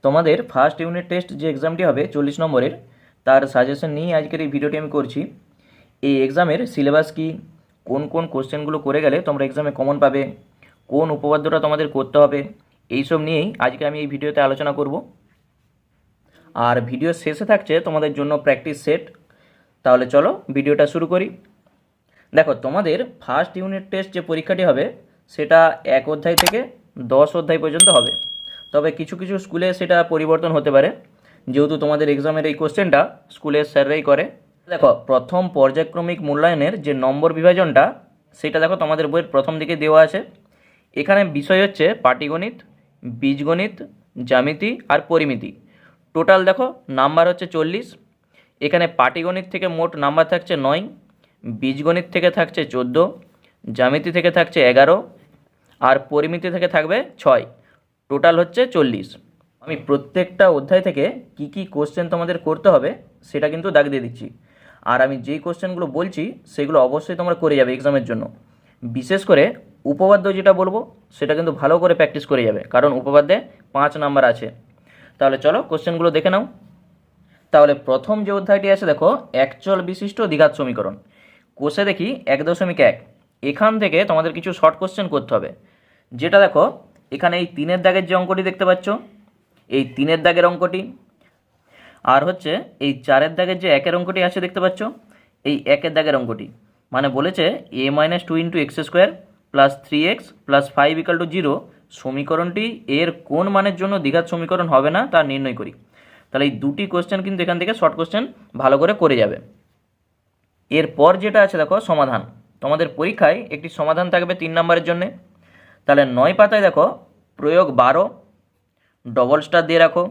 তোমাদের first unit test যে এক্সামটি হবে 40 নম্বরের, তার সাজেশন নিয়ে আজকের এই ভিডিওটি আমি করছি। এই এক্সামের সিলেবাস কি, কোন কোন কোশ্চেনগুলো করে গেলে তোমরা এক্সামে কমন পাবে, কোন উপপাদ্যটা তোমাদের করতে হবে, এইসব নিয়েই আজকে আমি এই ভিডিওতে আলোচনা করব। আর ভিডিও শেষে থাকছে তোমাদের জন্য প্র্যাকটিস সেট। তাহলে চলো ভিডিওটা শুরু করি। দেখো, তোমাদের ফার্স্ট ইউনিট টেস্ট যে পরীক্ষাটি হবে সেটা 1 অধ্যায় থেকে 10 অধ্যায় পর্যন্ত হবে। তবে কিছু কিছু স্কুলে সেটা পরিবর্তন হতে পারে, যেহেতু তোমাদের এক্সামের এই কোশ্চেনটা স্কুলের স্যাররাই করে। দেখো, প্রথম পর্যায়ক্রমিক মূল্যায়নের যে নম্বর বিভাজনটা সেটা দেখো তোমাদের বইয়ের প্রথম দিকে দেওয়া আছে। এখানে বিষয় হচ্ছে পাটিগণিত, বীজগণিত, জ্যামিতি আর পরিমিতি। টোটাল দেখো নাম্বার হচ্ছে 40। এখানে পাটিগণিত থেকে মোট নাম্বার থাকছে 9, বীজগণিত থেকে থাকছে 14, জ্যামিতি থেকে থাকছে 11 আর পরিমিতি থেকে থাকবে 6। টোটাল হচ্ছে 40। আমি প্রত্যেকটা অধ্যায় থেকে কি কি কোশ্চেন তোমাদের করতে হবে সেটা কিন্তু দাগ দিয়ে দিচ্ছি। আর আমি যেই কোশ্চেনগুলো বলছি সেগুলো অবশ্যই তোমরা করে যাবে এক্সামের জন্য। বিশেষ করে উপপাদ্য যেটা বলবো সেটা কিন্তু ভালো করে প্র্যাকটিস করে যাবে, কারণ উপপাদ্যে 5 নাম্বার আছে। তাহলে চলো কোশ্চেনগুলো দেখে নাও। তাহলে প্রথম যে অধ্যায়টি আছে দেখো, একচল বিশিষ্ট দ্বিঘাত সমীকরণ। কোষে দেখি 1.1, এখান থেকে তোমাদের কিছু শর্ট কোশ্চেন করতে হবে। যেটা দেখো, এখানে এই 3-এর দাগের যে অঙ্কটি দেখতে পাচ্ছ, এই 3-এর দাগের অঙ্কটি, আর হচ্ছে এই 4-এর দাগের যে 1-এর অঙ্কটি আছে দেখতে পাচ্ছ, এই 1-এর দাগের অঙ্কটি। মানে বলেছে a-2 × x² + 3x + 5 = 0 সমীকরণটি এর কোন মানের জন্য দ্বিঘাত সমীকরণ হবে না তা নির্ণয় করি। তাহলে এই দুটি কোশ্চেন কিন্তু এখান থেকে শর্ট কোশ্চেন ভালো করে যাবে। এরপর যেটা আছে দেখো, সমাধান। তোমাদের পরীক্ষায় একটি সমাধান থাকবে 3 নম্বরের জন্য। তাহলে 9 পাতায় দেখো প্রয়োগ 12 ডবল স্টার দিয়ে রাখো,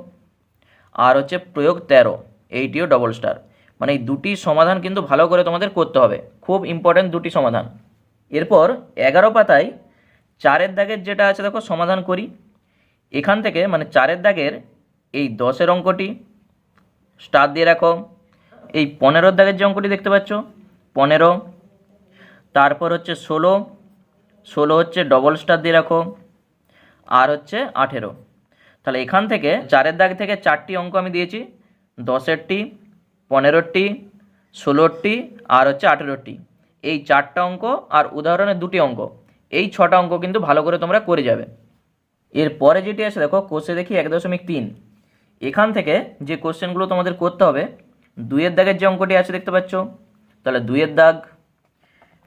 আর হচ্ছে প্রয়োগ 13 এইটিও ডবল স্টার। মানে এই দুটি সমাধান কিন্তু ভালো করে তোমাদের করতে হবে, খুব ইম্পর্ট্যান্ট দুটি সমাধান। এরপর 11 পাতায় 4-এর দাগের যেটা আছে দেখো সমাধান করি। এখান থেকে মানে 4-এর দাগের এই 10-এর অঙ্কটি স্টার দিয়ে রাখো। এই 15-এর দাগের যে অঙ্কটি দেখতে পাচ্ছ 15, তারপর হচ্ছে 16 হচ্ছে ডবল স্টার দিয়ে রাখো, আর হচ্ছে 18। তাহলে এখান থেকে 4-এর দাগ থেকে 4টি অঙ্ক আমি দিয়েছি, 10-এরটি, 15টি, 16টি আর হচ্ছে 18টি। এই 4টা অঙ্ক আর উদাহরণের 2টি অঙ্ক, এই 6টা অঙ্ক কিন্তু ভালো করে তোমরা করে যাবে। এরপরে যেটি আছে দেখো, কোষে দেখি 1.3, এখান থেকে যে কোশ্চেনগুলো তোমাদের করতে হবে, 2-এর দাগের যে অঙ্কটি আছে দেখতে পাচ্ছ, তাহলে 2-এর দাগ।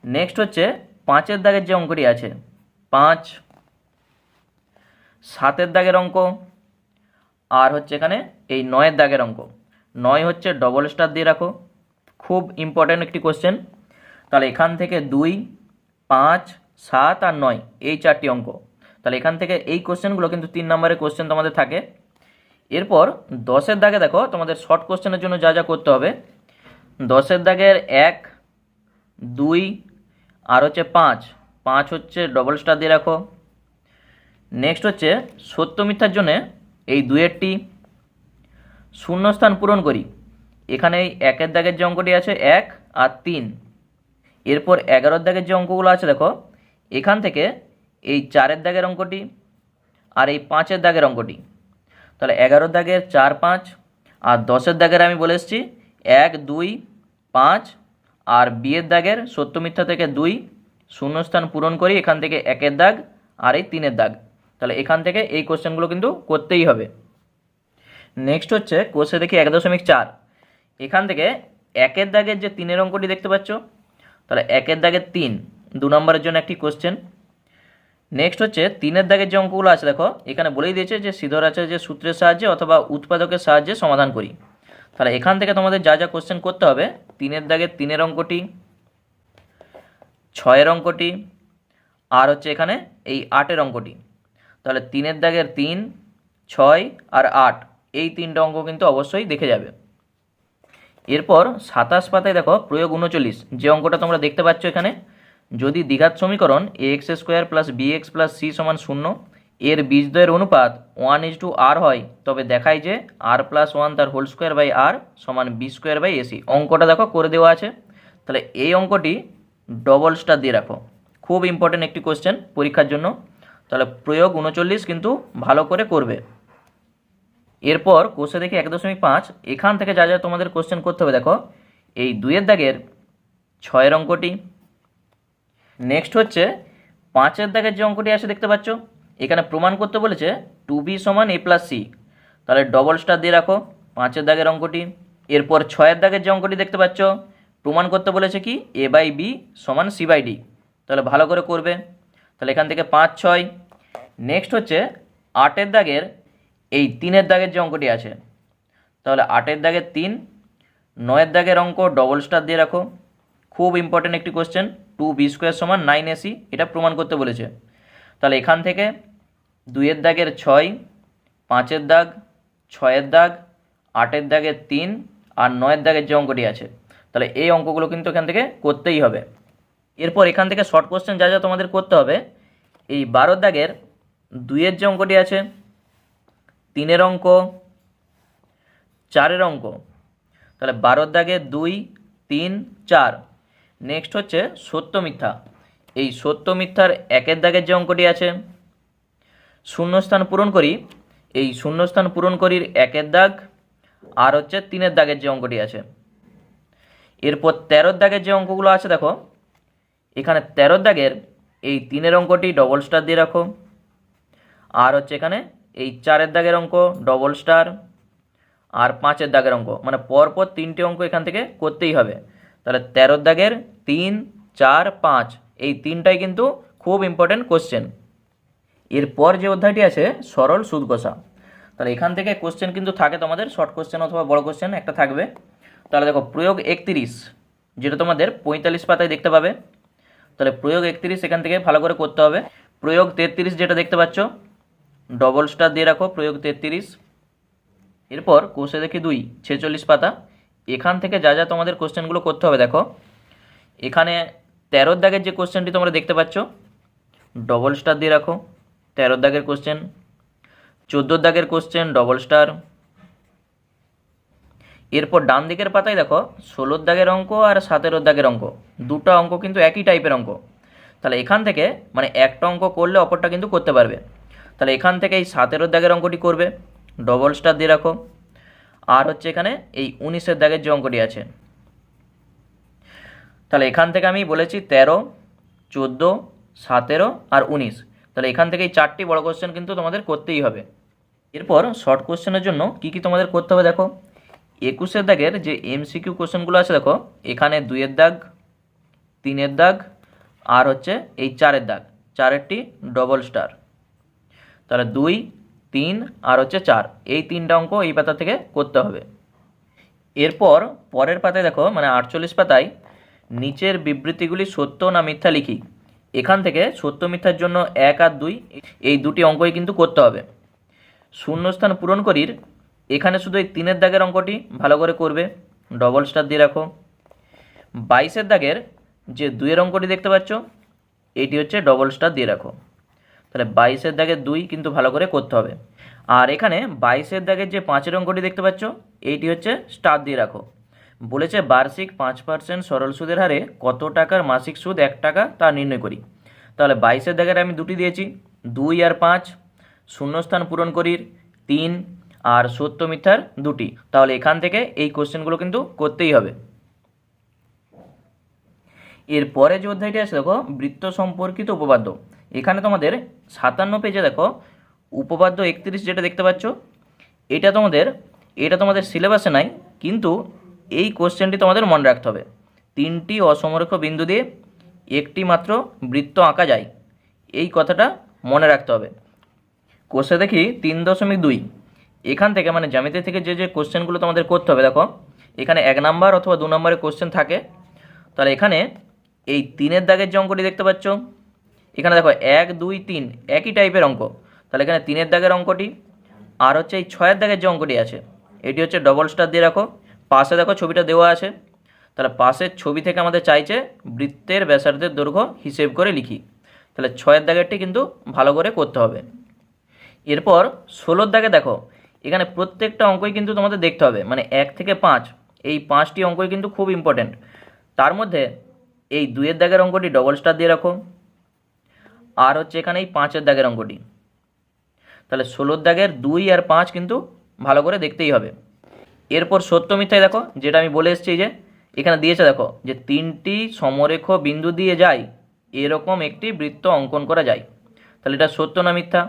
নেক্সট হচ্ছে 5-এর দাগের যে অঙ্কটি আছে 5, 7-এর দাগের অঙ্ক, আর হচ্ছে এখানে এই 9-এর দাগের অঙ্ক। 9 হচ্ছে ডবল স্টার দিয়ে রাখো, খুব ইম্পর্ট্যান্ট একটি কোশ্চেন। তাহলে এখান থেকে 2, 5, 7 আর 9 এই 4টি অঙ্ক। তাহলে এখান থেকে এই কোশ্চেনগুলো কিন্তু 3 নম্বরের কোশ্চেন তোমাদের থাকে। এরপর 10-এর দাগে দেখো তোমাদের শর্ট কোশ্চেনের জন্য যা যা করতে হবে, 10-এর দাগের 1, 2 আর হচ্ছে 5 হচ্ছে ডবল স্টার দিয়ে রাখো। নেক্সট হচ্ছে সত্য মিথ্যার জন্য এই 2-এরটি। শূন্যস্থান পূরণ করি, এখানে এই 1-এর দাগের যে অঙ্কটি আছে 1 আর 3। এরপর 11-এর দাগের যে অঙ্কগুলো আছে দেখো, এখান থেকে এই 4-এর দাগের অঙ্কটি আর এই 5-এর দাগের অঙ্কটি। তাহলে 11-এর দাগের 4, 5 আর 10-এর দাগের আমি বলে এসেছি 1, 2, 5 আর বিয়ের দাগের সত্য মিথ্যা থেকে 2 শূন্যস্থান পূরণ করি, এখান থেকে 1-এর দাগ আর এই 3-এর দাগ। তাহলে এখান থেকে এই কোশ্চেনগুলো কিন্তু করতেই হবে। নেক্সট হচ্ছে কোষে দেখি 1.4, এখান থেকে 1-এর দাগের যে 3-এর অঙ্কটি দেখতে পাচ্ছ, তাহলে 1-এর দাগের 3 2 নম্বরের জন্য একটি কোশ্চেন। নেক্সট হচ্ছে 3-এর দাগের যে অঙ্কগুলো আছে দেখো, এখানে বলেই দিয়েছে যে সিদ্ধরাচার্যের সূত্রের সাহায্যে অথবা উৎপাদকের সাহায্যে সমাধান করি। তাহলে এখান থেকে তোমাদের যা যা কোশ্চেন করতে হবে, 3-এর দাগের 3-এর অঙ্কটি, 6-এর অঙ্কটি আর হচ্ছে এখানে এই 8-এর অঙ্কটি। তাহলে 3-এর দাগের 3, 6 আর 8 এই 3টা অঙ্ক কিন্তু অবশ্যই দেখে যাবে। এরপর 27 পাতায় দেখো প্রয়োগ 39, যে অঙ্কটা তোমরা দেখতে পাচ্ছ এখানে, যদি দ্বিঘাত সমীকরণ ax² + bx + c = 0 এর বীজদ্বয়ের অনুপাত 1:r হয়, তবে দেখায় যে r + 1 তার whole square by r = b² / ac। অঙ্কটা দেখো করে দেওয়া আছে। তাহলে এই অঙ্কটি ডবল স্টার দিয়ে রাখো, খুব ইম্পর্টেন্ট একটি কোশ্চেন পরীক্ষার জন্য। তাহলে প্রয়োগ 39 কিন্তু ভালো করে করবে। এরপর কোষে দেখি 1.5 এখান থেকে যা যা তোমাদের কোশ্চেন করতে হবে দেখো, এই 2-এর দাগের 6-এর অঙ্কটি। নেক্সট হচ্ছে 5-এর দাগের যে অঙ্কটি আছে দেখতে পাচ্ছ, এখানে প্রমাণ করতে বলেছে 2b = a+c, তাহলে ডবল স্টার দিয়ে রাখো 5-এর দাগের অঙ্কটি। এরপর 6-এর দাগের যে অঙ্কটি দেখতে পাচ্ছ, প্রমাণ করতে বলেছে কি a/b = c/d, তাহলে ভালো করে করবে। তাহলে এখান থেকে 5, 6। নেক্সট হচ্ছে 8-এর দাগের এই 3-এর দাগের যে অঙ্কটি আছে, তাহলে 8-এর দাগের 3, 9-এর দাগের অঙ্ক ডবল স্টার দিয়ে রাখো, খুব ইম্পর্টেন্ট একটি কোশ্চেন, 2b² = 9ac, এটা প্রমাণ করতে বলেছে। তাহলে এখান থেকে 2-এর দাগের 6, 5-এর দাগ, 6-এর দাগ, 8-এর দাগের 3 আর 9-এর দাগের যে অঙ্কটি আছে, তাহলে এই অঙ্কগুলো কিন্তু এখান থেকে করতেই হবে। এরপর এখান থেকে শর্ট কোশ্চেন যা যা তোমাদের করতে হবে, এই 12-এর দাগের 2-এর যে অঙ্কটি আছে, 3-এর অঙ্ক, 4-এর অঙ্ক, তাহলে 12-এর দাগের 2, 3, 4। নেক্সট হচ্ছে সত্য মিথ্যা, এই সত্য মিথ্যার 1-এর দাগের যে অঙ্কটি আছে, শূন্যস্থান পূরণ করি, এই শূন্যস্থান পূরণ করির 1-এর দাগ আর হচ্ছে 3-এর দাগের যে অঙ্কটি আছে। এরপর 13-এর দাগের যে অঙ্কগুলো আছে দেখো, এখানে 13-এর দাগের এই 3-এর অঙ্কটি ডবল স্টার দিয়ে রাখো, আর হচ্ছে এখানে এই 4-এর দাগের অঙ্ক ডবল স্টার, আর 5-এর দাগের অঙ্ক, মানে পরপর 3টে অঙ্ক এখান থেকে করতেই হবে। তাহলে 13-এর দাগের 3, 4, 5 এই 3টাই কিন্তু খুব ইম্পর্টেন্ট কোশ্চেন। এরপর যে অধ্যায়টি আছে সরল সুদ কষা, তাহলে এখান থেকে কোশ্চেন কিন্তু থাকে তোমাদের শর্ট কোশ্চেন অথবা বড় কোশ্চেন একটা থাকবে। তাহলে দেখো প্রয়োগ 31, যেটা তোমাদের 45 পাতায় দেখতে পাবে, তাহলে প্রয়োগ 31 এখান থেকে ভালো করে করতে হবে। প্রয়োগ 33 যেটা দেখতে পাচ্ছ, ডবল স্টার দিয়ে রাখো প্রয়োগ 33। এরপর কোষে দেখি 2, 46 পাতা, এখান থেকে যা যা তোমাদের কোশ্চেনগুলো করতে হবে দেখো, এখানে 13-এর দাগের যে কোশ্চেনটি তোমরা দেখতে পাচ্ছ, ডবল স্টার দিয়ে রাখো 13-এর দাগের কোশ্চেন। 14-এর দাগের কোশ্চেন ডবল স্টার। এরপর ডান দিকের পাতায় দেখো 16-এর দাগের অঙ্ক আর 17-এর দাগের অঙ্ক, দুটো অঙ্ক কিন্তু একই টাইপের অঙ্ক, তাহলে এখান থেকে মানে একটা অঙ্ক করলে অপরটা কিন্তু করতে পারবে। তাহলে এখান থেকে এই 17-এর দাগের অঙ্কটি করবে, ডবল স্টার দিয়ে রাখো। আর হচ্ছে এখানে এই 19-এর দাগের যে অঙ্কটি আছে, তাহলে এখান থেকে আমি বলেছি 13, 14, 17 আর 19, তাহলে এখান থেকে এই 4টি বড় কোশ্চেন কিন্তু তোমাদের করতেই হবে। এরপর শর্ট কোশ্চেনের জন্য কি কি তোমাদের করতে হবে দেখো, 21-এর দাগের যে MCQ কোশ্চেনগুলো আছে দেখো, এখানে 2-এর দাগ, 3-এর দাগ আর হচ্ছে এই 4-এর দাগ, 4-এরটি ডবল স্টার, তাহলে 2, 3 আর হচ্ছে 4, এই 3টা অঙ্ক এই পাতা থেকে করতে হবে। এরপর পরের পাতায় দেখো মানে 48 পাতায় নিচের বিবৃতিগুলি সত্য না মিথ্যা লিখি, এখান থেকে সত্য মিথ্যার জন্য 1 আর 2 এই দুটি অঙ্কই কিন্তু করতে হবে। শূন্যস্থান পূরণ করির এখানে শুধু এই 3-এর দাগের অঙ্কটি ভালো করে করবে, ডবল স্টার দিয়ে রাখো। 22-এর দাগের যে 2-এর অঙ্কটি দেখতে পাচ্ছ, এটি হচ্ছে ডবল স্টার দিয়ে রাখো, তাহলে 22-এর দাগের 2 কিন্তু ভালো করে করতে হবে। আর এখানে 22-এর দাগের যে 5-এর অঙ্কটি দেখতে পাচ্ছ, এইটি হচ্ছে স্টার দিয়ে রাখো। বলেছে বার্ষিক 5% সরল সুদের হারে কত টাকার মাসিক সুদ 1 টাকা তা নির্ণয় করি, তাহলে 22-এর দাগের আমি দুটি দিয়েছি, 2 আর 5, শূন্যস্থান পূরণ করির 3 আর সত্য মিথ্যার 2টি, তাহলে এখান থেকে এই কোশ্চেনগুলো কিন্তু করতেই হবে। এরপরে যে অধ্যায়টি আছে দেখো বৃত্ত সম্পর্কিত উপপাদ্য, এখানে তোমাদের 57 পেজে দেখো উপপাদ্য 31 যেটা দেখতে পাচ্ছ, এটা তোমাদের সিলেবাসে নাই, কিন্তু এই কোশ্চেনটি তোমাদের মনে রাখতে হবে। 3টি অসমরেখ বিন্দু দিয়ে একটি মাত্র বৃত্ত আঁকা যায়, এই কথাটা মনে রাখতে হবে। কোশ্চে দেখি 3.2, এখান থেকে মানে জ্যামিতি থেকে যে যে কোশ্চেনগুলো তোমাদের করতে হবে দেখো, এখানে 1 নাম্বার অথবা 2 নম্বরের কোশ্চেন থাকে। তাহলে এখানে এই 3-এর দাগের যে অঙ্কটি দেখতে পাচ্ছ, এখানে দেখো 1, 2, 3 একই টাইপের অঙ্ক, তাহলে এখানে 3-এর দাগের অঙ্কটি আর হচ্ছে এই 6-এর দাগের যে অঙ্কটি আছে, এটি হচ্ছে ডবল স্টার দিয়ে রাখো। পাশে দেখো ছবিটা দেওয়া আছে, তাহলে পাশের ছবি থেকে আমাদের চাইছে বৃত্তের ব্যাসার্ধের দৈর্ঘ্য হিসেব করে লিখি, তাহলে 6-এর দাগেরটি কিন্তু ভালো করে করতে হবে। এরপর 16-এর দাগে দেখো, এখানে প্রত্যেকটা অঙ্কই কিন্তু তোমাদের দেখতে হবে, মানে 1 থেকে 5 এই 5টি অঙ্কই কিন্তু খুব ইম্পর্টেন্ট। তার মধ্যে এই 2-এর দাগের অঙ্কটি ডবল স্টার দিয়ে রাখো, আর হচ্ছে এখানে এই 5-এর দাগের অঙ্কটি, তাহলে 16-এর দাগের 2 আর 5 কিন্তু ভালো করে দেখতেই হবে। এরপর সত্য মিথ্যায় দেখো, যেটা আমি বলে এসেছি যে এখানে দিয়েছে দেখো যে 3টি সমরেখ বিন্দু দিয়ে যায় এরকম একটি বৃত্ত অঙ্কন করা যায়। তাহলে এটা সত্য না মিথ্যা?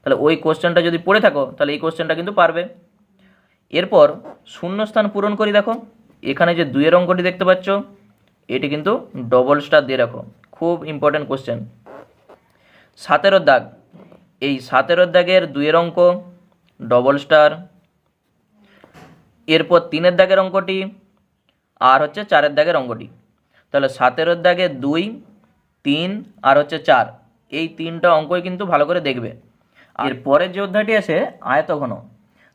তাহলে ওই কোশ্চেনটা যদি পড়ে থাকো তাহলে এই কোশ্চেনটা কিন্তু পারবে। এরপর শূন্যস্থান পূরণ করি। দেখো এখানে যে 2-এর অঙ্কটি দেখতে পাচ্ছ এটি কিন্তু ডবল স্টার দিয়ে রাখো, খুব ইম্পর্টেন্ট কোশ্চেন। 7-এর দাগ, এই 7-এর দাগের 2-এর অঙ্ক ডবল স্টার। এরপর 3-এর দাগের অঙ্কটি আর হচ্ছে 4-এর দাগের অঙ্কটি। তাহলে 7-এর দাগে 2, 3 আর হচ্ছে 4, এই 3টা অঙ্কই কিন্তু ভালো করে দেখবে। আর পরের যে অধ্যায়টি আছে আয়তঘন,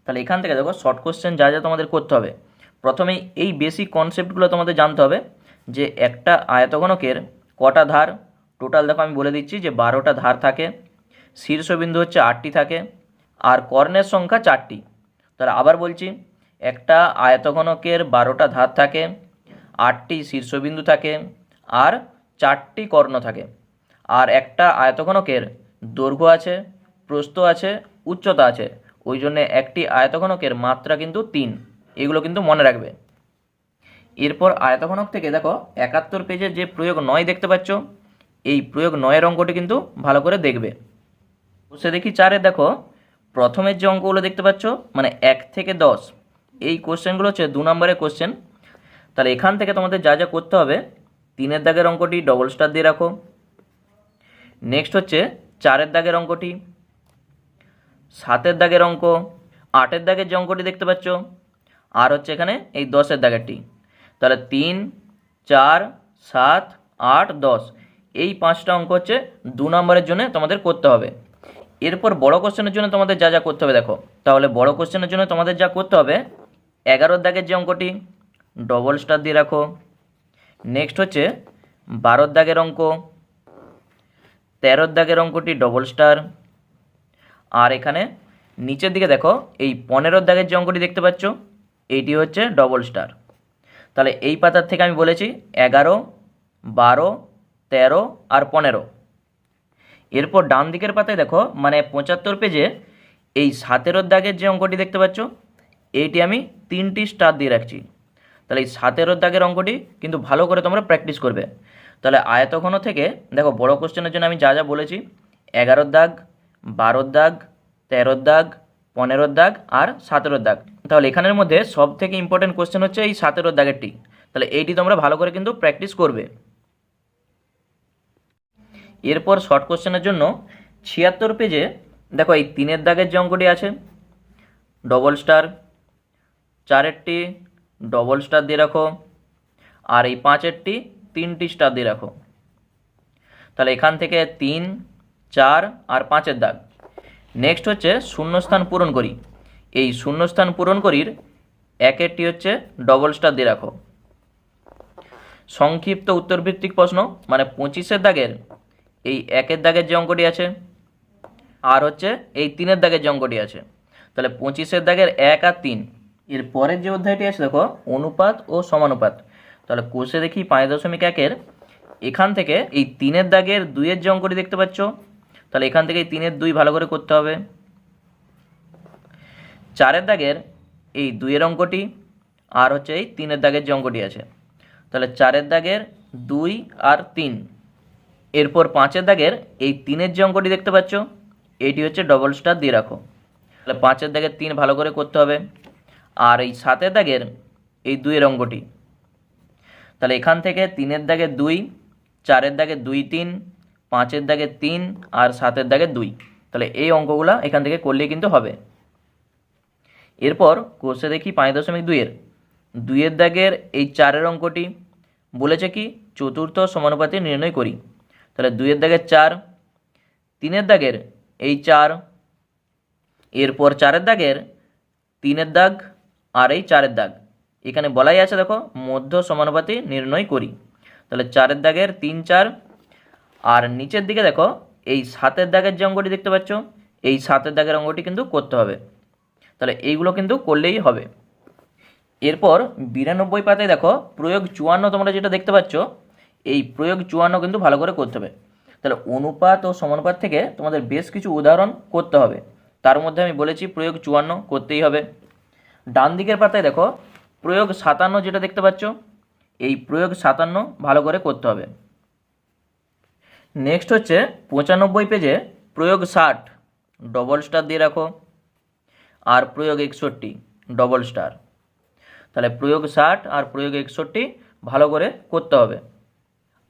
তাহলে এখান থেকে দেখো শর্ট কোশ্চেন যা যা তোমাদের করতে হবে। প্রথমে এই বেসিক কনসেপ্টগুলো তোমাদের জানতে হবে যে একটা আয়তঘনকের কটা ধার। টোটাল দেখো আমি বলে দিচ্ছি যে 12টা ধার থাকে, শীর্ষবিন্দু হচ্ছে 8টি থাকে, আর কর্ণের সংখ্যা 4টি। তাহলে আবার বলছি, একটা আয়তঘনকের 12টা ধার থাকে, 8টি শীর্ষবিন্দু থাকে, আর 4টি কর্ণ থাকে। আর একটা আয়তঘনকের দৈর্ঘ্য আছে, প্রস্থ আছে, উচ্চতা আছে, ওই জন্যে একটি আয়তঘনকের মাত্রা কিন্তু 3। এগুলো কিন্তু মনে রাখবে। এরপর আয়তঘনক থেকে দেখো 71 পেজে যে প্রয়োগ 9 দেখতে পাচ্ছ, এই প্রয়োগ 9-এর অঙ্কটি কিন্তু ভালো করে দেখবে। সে দেখি 4-এ দেখো প্রথমের যে অঙ্কগুলো দেখতে পাচ্ছ মানে 1 থেকে 10, এই কোশ্চেনগুলো হচ্ছে 2 নম্বরের কোশ্চেন। তাহলে এখান থেকে তোমাদের যা যা করতে হবে, 3-এর দাগের অঙ্কটি ডবল স্টার দিয়ে রাখো। নেক্সট হচ্ছে 4-এর দাগের অঙ্কটি, 7-এর দাগের অঙ্ক, 8-এর দাগের যে অঙ্কটি দেখতে পাচ্ছ, আর হচ্ছে এখানে এই 10-এর দাগেরটি। তাহলে 3, 4, 7, 8, 10, এই 5টা অঙ্ক হচ্ছে 2 নম্বরের জন্য তোমাদের করতে হবে। এরপর বড় কোশ্চেনের জন্য তোমাদের যা যা করতে হবে দেখো, তাহলে বড় কোশ্চেনের জন্য তোমাদের যা করতে হবে, 11-এর দাগের যে অঙ্কটি ডবল স্টার দিয়ে রাখো। নেক্সট হচ্ছে 12-এর দাগের অঙ্ক, 13-এর দাগের অঙ্কটি ডবল স্টার। আর এখানে নিচের দিকে দেখো এই 15-এর দাগের যে অঙ্কটি দেখতে পাচ্ছ এইটি হচ্ছে ডবল স্টার। তাহলে এই পাতার থেকে আমি বলেছি 11, 12, 13 আর 15। এরপর ডান দিকের পাতায় দেখো মানে 75 পেজে এই 7-এর দাগের যে অঙ্কটি দেখতে পাচ্ছ এইটি আমি 3টি স্টার দিয়ে রাখছি। তাহলে এই 7-এর দাগের অঙ্কটি কিন্তু ভালো করে তোমরা প্র্যাকটিস করবে। তাহলে আয়তঘন থেকে দেখো বড় কোশ্চেনের জন্য আমি যা যা বলেছি, 11-এর দাগ, 12-এর দাগ, 13-এর দাগ, 15-এর দাগ আর 7-এর দাগ। তাহলে এখানের মধ্যে সব থেকে ইম্পর্টেন্ট কোশ্চেন হচ্ছে এই 7-এর দাগেরটি। তাহলে এইটি তোমরা ভালো করে কিন্তু প্র্যাকটিস করবে। এরপর শর্ট কোশ্চেনের জন্য 76 পেজে দেখো এই 3-এর দাগের যে অঙ্কটি আছে ডবল স্টার, 4-এরটি ডবল স্টার দিয়ে রাখো, আর এই 5-এরটি 3টি স্টার দিয়ে রাখো। তাহলে এখান থেকে 3, 4 আর 5-এর দাগ। নেক্সট হচ্ছে শূন্যস্থান পূরণ করি। এই শূন্যস্থান পূরণ করির 1-এরটি হচ্ছে ডবল স্টার দিয়ে রাখো। সংক্ষিপ্ত উত্তরভিত্তিক প্রশ্ন মানে 25-এর দাগের এই 1-এর দাগের যে অঙ্কটি আছে আর হচ্ছে এই 3-এর দাগের যে অঙ্কটি আছে, তাহলে 25-এর দাগের 1 আর 3। এর পরের যে অধ্যায়টি আছে দেখো অনুপাত ও সমানুপাত। তাহলে কোষে দেখি 5.1-এর এখান থেকে এই 3-এর দাগের 2-এর যে অঙ্কটি দেখতে পাচ্ছ, তাহলে এখান থেকে এই 3-এর 2 ভালো করে করতে হবে। 4-এর দাগের এই 2-এর অঙ্কটি আর হচ্ছে এই 3-এর দাগের যে অঙ্কটি আছে, তাহলে 4-এর দাগের 2 আর 3। এরপর 5-এর দাগের এই 3-এর যে অঙ্কটি দেখতে পাচ্ছ এইটি হচ্ছে ডবল স্টার দিয়ে রাখো। তাহলে 5-এর দাগের 3 ভালো করে করতে হবে। আর এই 7-এর দাগের এই 2-এর অঙ্কটি, তাহলে এখান থেকে 3-এর দাগের 2, 4-এর দাগের 2, 3, 5-এর দাগের 3 আর 7-এর দাগের 2। তাহলে এই অঙ্কগুলো এখান থেকে করলেই কিন্তু হবে। এরপর কোষে দেখি 5.2-এর 2-এর দাগের এই 4-এর অঙ্কটি বলেছে কি চতুর্থ সমানুপাতি নির্ণয় করি। তাহলে 2-এর দাগের 4, 3-এর দাগের এই 4, এরপর 4-এর দাগের 3-এর দাগ আর এই 4-এর দাগ। এখানে বলাই আছে দেখো মধ্য সমানুপাতি নির্ণয় করি। তাহলে 4-এর দাগের 3, 4 আর নিচের দিকে দেখো এই 7-এর দাগের যে অঙ্কটি দেখতে পাচ্ছ এই 7-এর দাগের অঙ্কটি কিন্তু করতে হবে। তাহলে এইগুলো কিন্তু করলেই হবে। এরপর 92 পাতায় দেখো প্রয়োগ 54 তোমরা যেটা দেখতে পাচ্ছ এই প্রয়োগ 54 কিন্তু ভালো করে করতে হবে। তাহলে অনুপাত ও সমানুপাত থেকে তোমাদের বেশ কিছু উদাহরণ করতে হবে, তার মধ্যে আমি বলেছি প্রয়োগ 54 করতেই হবে। ডান দিকের পাতায় দেখো প্রয়োগ 57 যেটা দেখতে পাচ্ছ, এই প্রয়োগ 57 ভালো করে করতে হবে। নেক্সট হচ্ছে 95 পেজে প্রয়োগ 60 ডবল স্টার দিয়ে রাখো, আর প্রয়োগ 61 ডবল স্টার। তাহলে প্রয়োগ 60 আর প্রয়োগ 61 ভালো করে করতে হবে।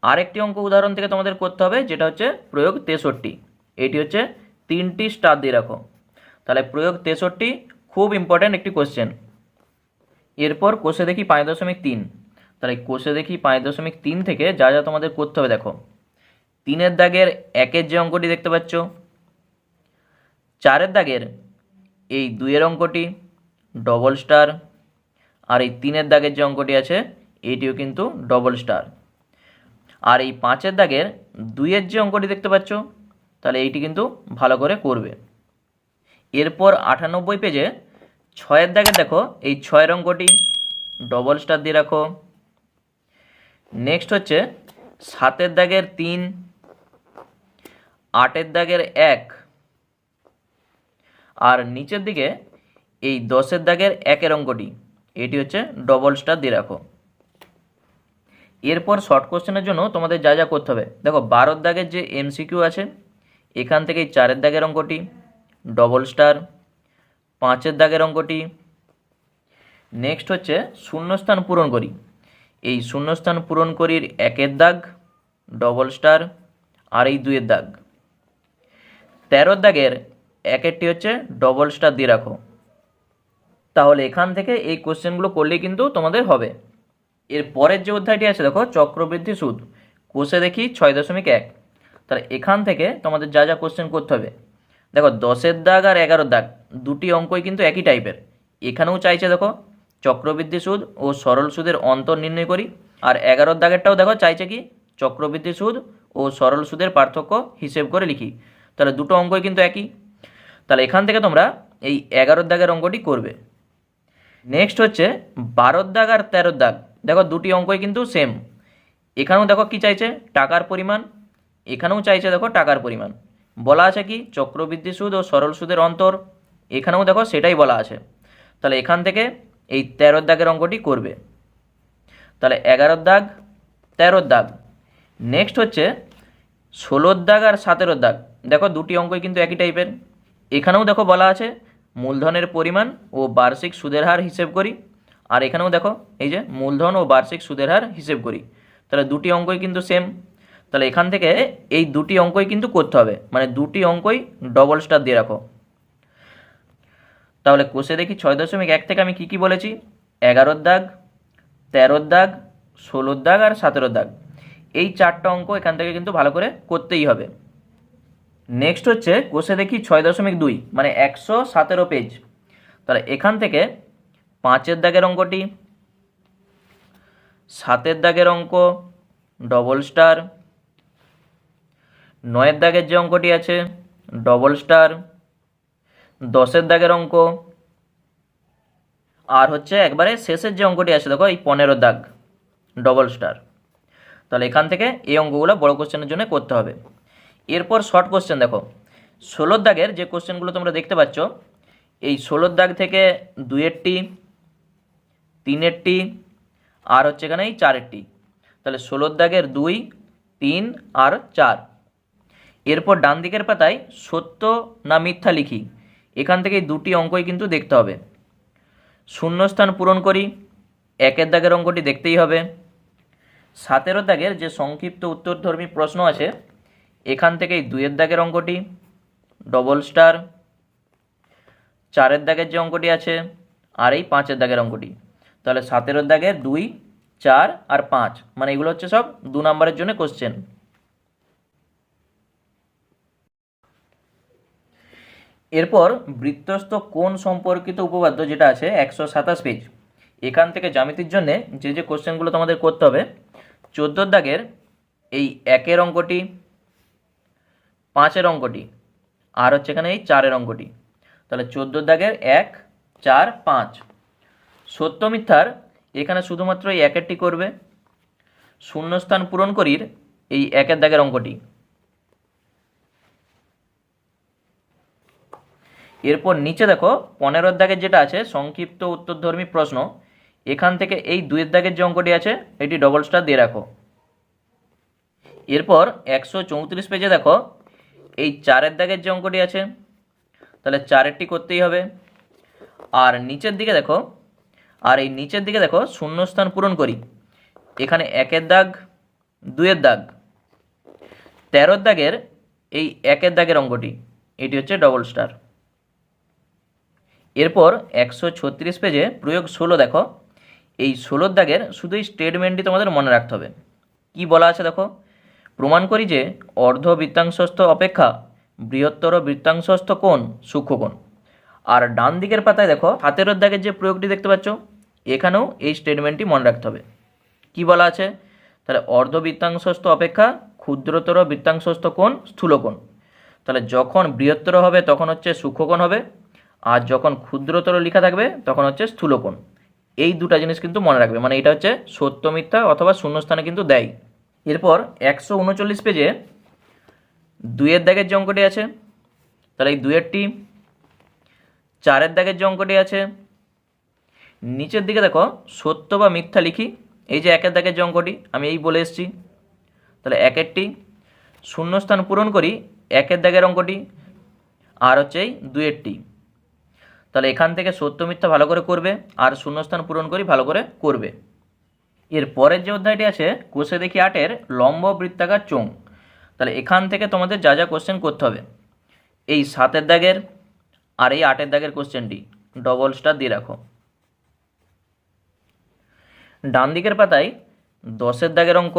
আরেকটি অঙ্ক উদাহরণ থেকে তোমাদের করতে হবে, যেটা হচ্ছে প্রয়োগ 63। এটি হচ্ছে 3টি স্টার দিয়ে রাখো। তাহলে প্রয়োগ 63 খুব ইম্পর্ট্যান্ট একটি কোশ্চেন। এরপর কোষে দেখি 5.3। তাহলে কোষে দেখি 5.3 থেকে যা যা তোমাদের করতে হবে দেখো, 3-এর দাগের 1-এর যে অঙ্কটি দেখতে পাচ্ছ, 4-এর দাগের এই 2-এর অঙ্কটি ডবল স্টার, আর এই 3-এর দাগের যে অঙ্কটি আছে এইটিও কিন্তু ডবল স্টার, আর এই 5-এর দাগের 2-এর যে অঙ্কটি দেখতে পাচ্ছ, তাহলে এইটি কিন্তু ভালো করে করবে। এরপর 98 পেজে 6-এর দাগের দেখো এই 6-এর অঙ্কটি ডবল স্টার দিয়ে রাখো। নেক্সট হচ্ছে 7-এর দাগের 3, 8-এর দাগের 1, আর নিচের দিকে এই 10-এর দাগের 1-এর অঙ্কটি এটি হচ্ছে ডবল স্টার দিয়ে রাখো। এরপর শর্ট কোশ্চেনের জন্য তোমাদের যা যা করতে হবে দেখো, 12-এর দাগের যে এমসিকিউ আছে এখান থেকে এই 4-এর দাগের অঙ্কটি ডবল স্টার, 5-এর দাগের অঙ্কটি। নেক্সট হচ্ছে শূন্যস্থান পূরণ করি, এই শূন্যস্থান পূরণ করির 1-এর দাগ ডবল স্টার, আর এই 2-এর দাগ। 13-এর দাগের 1-এরটি হচ্ছে ডবল স্টার দিয়ে রাখো। তাহলে এখান থেকে এই কোশ্চেনগুলো করলেই কিন্তু তোমাদের হবে। এর পরের যে অধ্যায়টি আছে দেখো, চক্রবৃদ্ধি সুদ, কোষে দেখি 6.1। তাহলে এখান থেকে তোমাদের যা যা কোশ্চেন করতে হবে দেখো, 10-এর দাগ আর 11-এর দাগ দুটি অঙ্কই কিন্তু একই টাইপের। এখানেও চাইছে দেখো চক্রবৃদ্ধি সুদ ও সরল সুদের অন্তর নির্ণয় করি, আর 11-এর দাগেরটাও দেখো চাইছে কি চক্রবৃদ্ধি সুদ ও সরল সুদের পার্থক্য হিসেব করে লিখি। তাহলে দুটো অঙ্কই কিন্তু একই। তাহলে এখান থেকে তোমরা এই 11-এর দাগের অঙ্কটি করবে। নেক্সট হচ্ছে 12-এর দাগ আর 13-এর দাগ দেখো দুটি অঙ্কই কিন্তু সেম। এখানেও দেখো কি চাইছে টাকার পরিমাণ, এখানেও চাইছে দেখো টাকার পরিমাণ। বলা আছে কি চক্রবৃদ্ধি সুদ ও সরল সুদের অন্তর, এখানেও দেখো সেটাই বলা আছে। তাহলে এখান থেকে এই 13-এর দাগের অঙ্কটি করবে। তাহলে 11-এর দাগ, 13-এর দাগ। নেক্সট হচ্ছে 16-এর দাগ আর 17-এর দাগ দেখো দুটি অঙ্কই কিন্তু একই টাইপের। এখানেও দেখো বলা আছে মূলধনের পরিমাণ ও বার্ষিক সুদের হার হিসেব করি, আর এখানেও দেখো এই যে মূলধন ও বার্ষিক সুদের হার হিসেব করি। তাহলে দুটি অঙ্কই কিন্তু সেম। তাহলে এখান থেকে এই দুটি অঙ্কই কিন্তু করতে হবে, মানে দুটি অঙ্কই ডবল স্টার দিয়ে রাখো। তাহলে কোষে দেখি 6.1 থেকে আমি কি বলেছি, 11-এর দাগ, 13-এর দাগ, 16-এর দাগ আর 17-এর দাগ, এই 4টা অঙ্ক এখান থেকে কিন্তু ভালো করে করতেই হবে। নেক্সট হচ্ছে কোষে দেখি 6.2 মানে 117 পেজ। তাহলে এখান থেকে 5-এর দাগের অঙ্কটি, 7-এর দাগের অঙ্ক ডবল স্টার, 9-এর দাগের যে অঙ্কটি আছে ডবল স্টার, 10-এর দাগের অঙ্ক, আর হচ্ছে একবারে শেষের যে অঙ্কটি আছে দেখো এই 15-এর দাগ ডবল স্টার। তাহলে এখান থেকে এই অঙ্কগুলো বড় কোশ্চেনের জন্য করতে হবে। এরপর শর্ট কোশ্চেন দেখো, 16-এর দাগের যে কোশ্চেনগুলো তোমরা দেখতে পাচ্ছ, এই 16-এর দাগ থেকে 2-এরটি, 3-এরটি, আর হচ্ছে এখানে এই 4-এরটি। তাহলে 16-এর দাগের 2, 3 আর 4। এরপর ডান দিকের পাতায় সত্য না মিথ্যা লিখি, এখান থেকে এই দুটি অঙ্কই কিন্তু দেখতে হবে। শূন্যস্থান পূরণ করি, 1-এর দাগের অঙ্কটি দেখতেই হবে। 17-এর দাগের যে সংক্ষিপ্ত উত্তরধর্মী প্রশ্ন আছে এখান থেকে এই 2-এর দাগের অঙ্কটি ডবল স্টার, 4-এর দাগের যে অঙ্কটি আছে আর এই 5-এর দাগের অঙ্কটি। তাহলে 17-এর দাগের 2, 4 আর 5 মানে এগুলো হচ্ছে সব 2 নম্বরের জন্য কোশ্চেন। এরপর বৃত্তস্থ কোণ সম্পর্কিত উপপাদ্য যেটা আছে 127 পেজ, এখান থেকে জ্যামিতির জন্য যে কোশ্চেনগুলো তোমাদের করতে হবে, 14-এর দাগের এই 1-এর অঙ্কটি, 5-এর অঙ্কটি, আর হচ্ছে এখানে এই 4-এর অঙ্কটি। তাহলে 14-এর দাগের 1, 4, 5। সত্য মিথ্যার এখানে শুধুমাত্র এই 1-এরটি করবে। শূন্যস্থান পূরণ করির এই 1-এর দাগের অঙ্কটি। এরপর নিচে দেখো 15 দাগের যেটা আছে সংক্ষিপ্ত উত্তরধর্মী প্রশ্ন, এখান থেকে এই 2 দাগের যে অঙ্কটি আছে এটি ডবল স্টার দিয়ে রাখো। এরপর 134 পেজে দেখো এই 4 দাগের যে অঙ্কটি আছে, তাহলে 4টি করতেই হবে। আর নিচের দিকে দেখো, এই নিচের দিকে দেখো শূন্যস্থান পূরণ করি, এখানে 1 দাগ, 2 দাগ, 13 দাগের এই 1 দাগের অঙ্কটি, এটি হচ্ছে ডবল স্টার। এরপর 136 পেজে প্রয়োগ 16 দেখো, এই 16 দাগের শুধু এই স্টেটমেন্টটি তোমাদের মনে রাখতে হবে। কি বলা আছে দেখো, প্রমাণ করি যে অর্ধ বৃত্তাংশস্থ অপেক্ষা বৃহত্তর বৃত্তাংশস্থ কোণ সূক্ষ্মকোণ। আর ডান দিকের পাতায় দেখো 17 দাগের যে প্রয়োগটি দেখতে পাচ্ছ, এখানেও এই স্টেটমেন্টটি মনে রাখতে হবে। কি বলা আছে, তাহলে অর্ধ বৃত্তাংশস্থ অপেক্ষা ক্ষুদ্রতর বৃত্তাংশস্থ কোণ স্থূলকোণ। তাহলে যখন বৃহত্তর হবে তখন হচ্ছে সূক্ষ্মকোণ হবে, আর যখন ক্ষুদ্রতর লেখা থাকবে তখন হচ্ছে স্থূলকোণ। এই দুটা জিনিস কিন্তু মনে রাখবে, মানে এটা হচ্ছে সত্য মিথ্যা অথবা শূন্যস্থানে কিন্তু দেয়। এরপর 139 পেজে 2 দাগের যে অঙ্কটি আছে, তাহলে এই 2টি, 4 দাগের যে অঙ্কটি আছে, নিচের দিকে দেখো সত্য বা মিথ্যা লিখি, এই যে 1 দাগের যে অঙ্কটি আমি এই বলে এসেছি, তাহলে 1টি শূন্যস্থান পূরণ করি 1 দাগের অঙ্কটি, আর হচ্ছে এই 2টি। তাহলে এখান থেকে সত্য মিথ্যা ভালো করে করবে, আর শূন্যস্থান পূরণ করি ভালো করে করবে। এর পরের যে অধ্যায়টি আছে কোষে দেখি 8-এর লম্ব বৃত্তাকার চোঙ, তাহলে এখান থেকে তোমাদের যা যা কোশ্চেন করতে হবে, এই 7 দাগের আর এই 8 দাগের কোশ্চেনটি ডবল স্টার দিয়ে রাখো। ডান দিকের পাতায় 10 দাগের অঙ্ক,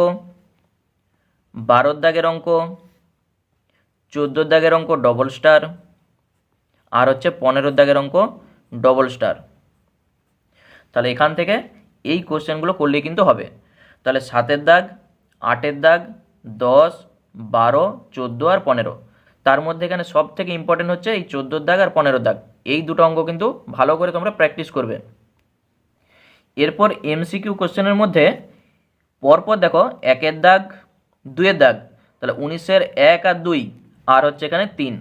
12 দাগের অঙ্ক, 14 দাগের অঙ্ক ডবল স্টার, আর হচ্ছে 15 দাগের অঙ্ক ডবল স্টার। তাহলে এখান থেকে এই কোশ্চেনগুলো করলেই কিন্তু হবে। তাহলে 7 দাগ, 8 দাগ, 10, 12, 14 আর 15, তার মধ্যে এখানে সব থেকে ইম্পর্টেন্ট হচ্ছে এই 14 দাগ আর 15 দাগ, এই দুটো অঙ্ক কিন্তু ভালো করে তোমরা প্র্যাকটিস করবে। এরপর এমসিকিউ কোশ্চেনের মধ্যে পরপর দেখো 1 দাগ, 2 দাগ, তাহলে 19-এর 1 আর 2, আর হচ্ছে এখানে 3,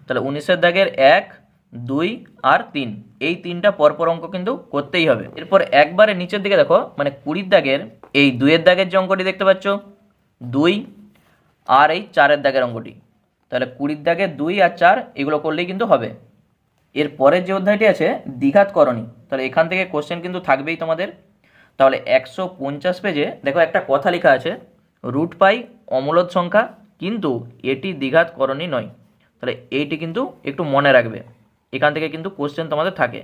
তাহলে 19-এর দাগের 1, 2 আর 3, এই 3টা পরপর অঙ্ক কিন্তু করতেই হবে। এরপর একবারে নিচের দিকে দেখো, মানে 20 দাগের এই 2 দাগের যে অঙ্কটি দেখতে পাচ্ছ 2, আর এই 4 দাগের অঙ্কটি, তাহলে 20 দাগের 2 আর 4 এগুলো করলেই কিন্তু হবে। এর পরের যে অধ্যায়টি আছে দ্বিঘাত করণী, তাহলে এখান থেকে কোশ্চেন কিন্তু থাকবেই তোমাদের। তাহলে 150 পেজে দেখো একটা কথা লেখা আছে, রুট পাই অমূলদ সংখ্যা কিন্তু এটি দ্বিঘাত করণী নয়। তাহলে এইটি কিন্তু একটু মনে রাখবে, এখান থেকে কিন্তু কোশ্চেন তোমাদের থাকে।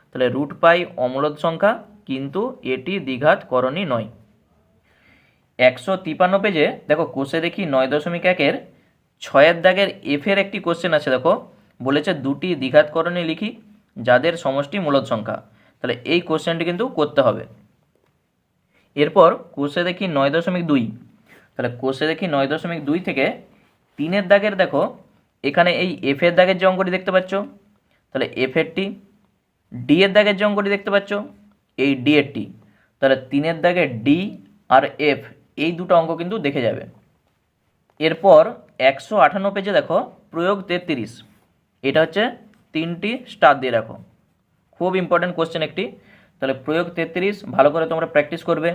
তাহলে রুট পাই অমূলদ সংখ্যা কিন্তু এটি দ্বিঘাত করণী নয়। 153 পেজে দেখো কোষে দেখি 9.1-এর 6 দাগের এফের একটি কোশ্চেন আছে। দেখো বলেছে 2টি দ্বিঘাত করণী লিখি যাদের সমষ্টি মূলদ সংখ্যা, তাহলে এই কোশ্চেনটি কিন্তু করতে হবে। এরপর কোষে দেখি 9.2, তাহলে কোষে দেখি 9.2 থেকে 3 দাগের দেখো এখানে এই এফের দাগের যে অঙ্কটি দেখতে পাচ্ছ, তাহলে এফেরটি, ডি এর দাগের যে অঙ্কটি দেখতে পাচ্ছ এই ডি এরটি, তাহলে 3 দাগের ডি আর এফ এই দুটো অঙ্ক কিন্তু দেখে যাবে। এরপর 158 পেজে দেখো প্রয়োগ 33, এটা হচ্ছে 3টি স্টার দিয়ে রাখো, খুব ইম্পর্টেন্ট কোশ্চেন একটি। তাহলে প্রয়োগ 33 ভালো করে তোমরা প্র্যাকটিস করবে।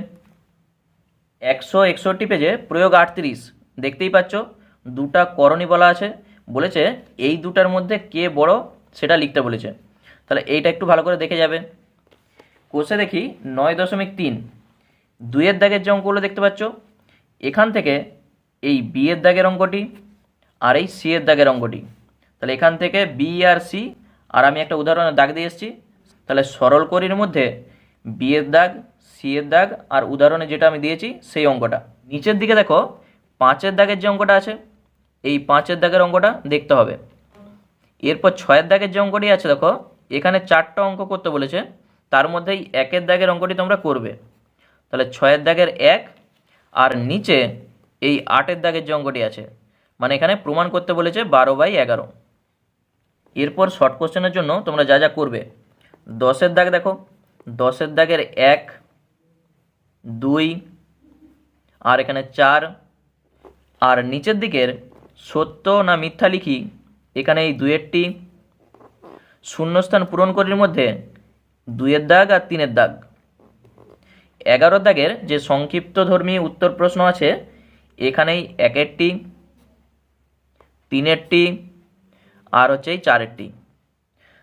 161 পেজে প্রয়োগ 38, দেখতেই পাচ্ছ দুটা করণী বলা আছে, বলেছে এই দুটার মধ্যে কে বড় সেটা লিখতে বলেছে, তাহলে এইটা একটু ভালো করে দেখে যাবে। কোষে দেখি 9.3, 2 দাগের যে অঙ্কগুলো দেখতে পাচ্ছ, এখান থেকে এই বি এর দাগের অঙ্কটি আর এই সি এর দাগের অঙ্কটি, তাহলে এখান থেকে বি আর সি, আর আমি একটা উদাহরণের দাগ দিয়ে এসেছি, তাহলে সরল করির মধ্যে বি এর দাগ, সি এর দাগ আর উদাহরণে যেটা আমি দিয়েছি সেই অঙ্কটা। নিচের দিকে দেখো 5 দাগের যে অঙ্কটা আছে, এই 5 দাগের অঙ্কটা দেখতে হবে। এরপর 6 দাগের যে অঙ্কটি আছে দেখো এখানে 4টা অঙ্ক করতে বলেছে, তার মধ্যেই 1 দাগের অঙ্কটি তোমরা করবে, তাহলে 6 দাগের 1, আর নিচে এই 8 দাগের যে অঙ্কটি আছে, মানে এখানে প্রমাণ করতে বলেছে 12/11। এরপর শর্ট কোশ্চেনের জন্য তোমরা যা যা করবে, 10 দাগ দেখো, 10 দাগের 1, 2 আর এখানে 4, আর নিচের দিকের সত্য না মিথ্যা লিখি, এখানে এই 2টি, শূন্যস্থান পূরণকরির মধ্যে 2-এর দাগ আর 3-এর দাগ। 11 দাগের যে সংক্ষিপ্তধর্মী উত্তর প্রশ্ন আছে, এখানেই 1-এরটি, 3-এরটি আর হচ্ছে এই 4-এরটি।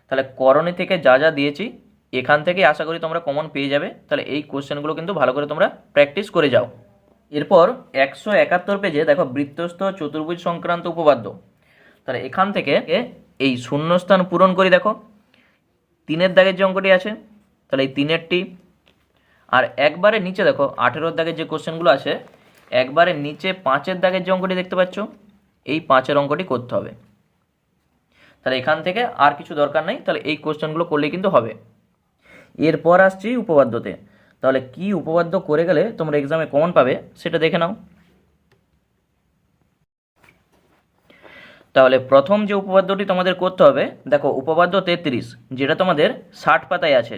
তাহলে করণী থেকে যা যা দিয়েছি এখান থেকে আশা করি তোমরা কমন পেয়ে যাবে। তাহলে এই কোশ্চেনগুলো কিন্তু ভালো করে তোমরা প্র্যাকটিস করে যাও। এরপর 171 পেজে দেখো বৃত্তস্থ চতুর্ভুজ সংক্রান্ত উপপাদ্য। তাহলে এখান থেকে এই শূন্যস্থান পূরণ করি। দেখো 3-এর দাগের যে অঙ্কটি আছে, তাহলে এই 3-এরটি, আর একবারে নিচে দেখো 18 দাগের যে কোশ্চেনগুলো আছে, একবারে নিচে 5-এর দাগের যে অঙ্কটি দেখতে পাচ্ছ, এই 5-এর অঙ্কটি করতে হবে। তাহলে এখান থেকে আর কিছু দরকার নেই, তাহলে এই কোশ্চেনগুলো করলেই কিন্তু হবে। এরপর আসছি উপপাদ্যতে। তাহলে কি উপপাদ্য করে গেলে তোমরা এক্সামে কমন পাবে সেটা দেখে নাও। তাহলে প্রথম যে উপপাদ্যটি তোমাদের করতে হবে, দেখো উপপাদ্য 33, যেটা তোমাদের 60 পাতায় আছে।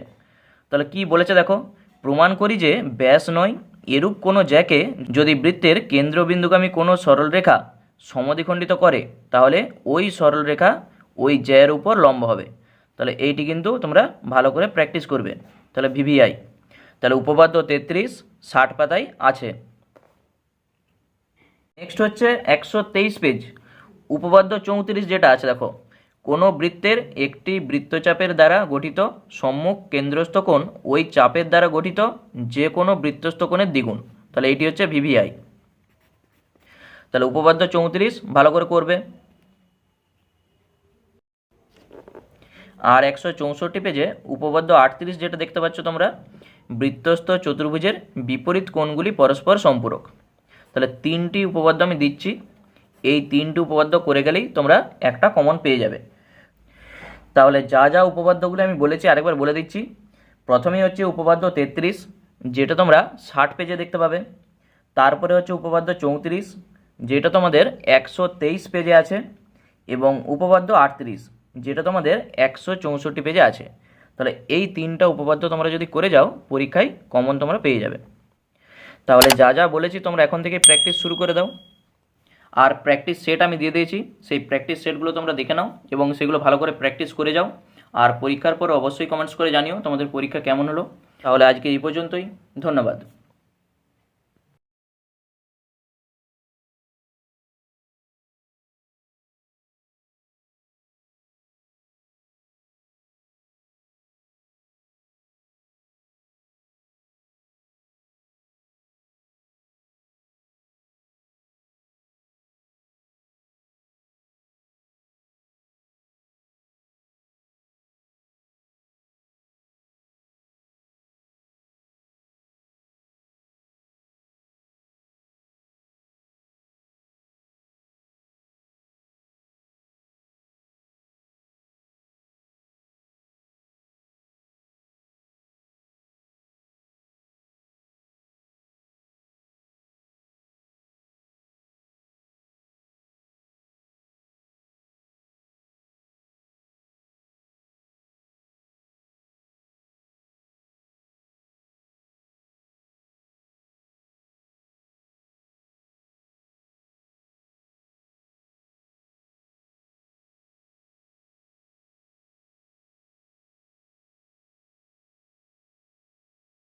তাহলে কি বলেছে দেখো, প্রমাণ করি যে ব্যাস নয় এরূপ কোনো জ্যাকে যদি বৃত্তের কেন্দ্রবিন্দুগামী কোনো সরলরেখা সমদ্বিখণ্ডিত করে, তাহলে ওই সরলরেখা ওই জ্যায়ের উপর লম্ব হবে। তাহলে এইটি কিন্তু তোমরা ভালো করে প্র্যাকটিস করবে। তাহলে ভিভিআই, তাহলে উপপাদ্য 33 60 পাতায় আছে। নেক্সট হচ্ছে 123 পেজ, উপপাদ্য 34 যেটা আছে। দেখো কোনো বৃত্তের একটি বৃত্তচাপের দ্বারা গঠিত সম্মুখ কেন্দ্রস্থ কোণ ওই চাপের দ্বারা গঠিত যে কোনো বৃত্তস্থ কোণের দ্বিগুণ। তাহলে এইটি হচ্ছে ভিভিআই। তাহলে উপপাদ্য 34 ভালো করে করবে। আর 164 পেজে উপপাদ্য 38 যেটা দেখতে পাচ্ছ তোমরা, বৃত্তস্থ চতুর্ভুজের বিপরীত কোণগুলি পরস্পর সম্পূরক। তাহলে 3টি উপপাদ্য আমি দিচ্ছি, এই 3টি উপপাদ্য করে গেলেই তোমরা একটা কমন পেয়ে যাবে। তাহলে যা যা উপপাদ্যগুলো আমি বলেছি আরেকবার বলে দিচ্ছি। প্রথমেই হচ্ছে উপপাদ্য 33, যেটা তোমরা 60 পেজে দেখতে পাবে। তারপরে হচ্ছে উপপাদ্য 34, যেটা তোমাদের 123 পেজে আছে, এবং উপপাদ্য 38, যেটা তোমাদের 164 পেজে আছে। তাহলে এই 3টা উপপাদ্য তোমরা যদি করে যাও পরীক্ষায় কমন তোমরা পেয়ে যাবে। তাহলে যা যা বলেছি তোমরা এখন থেকে প্র্যাকটিস শুরু করে দাও। আর প্র্যাকটিস সেট আমি দিয়ে দিয়েছি, সেই প্র্যাকটিস সেটগুলো তোমরা দেখে নাও এবং সেগুলো ভালো করে প্র্যাকটিস করে যাও। আর পরীক্ষার পর অবশ্যই কমেন্টস করে জানিও তোমাদের পরীক্ষা কেমন হলো। তাহলে আজকে এই পর্যন্তই, ধন্যবাদ।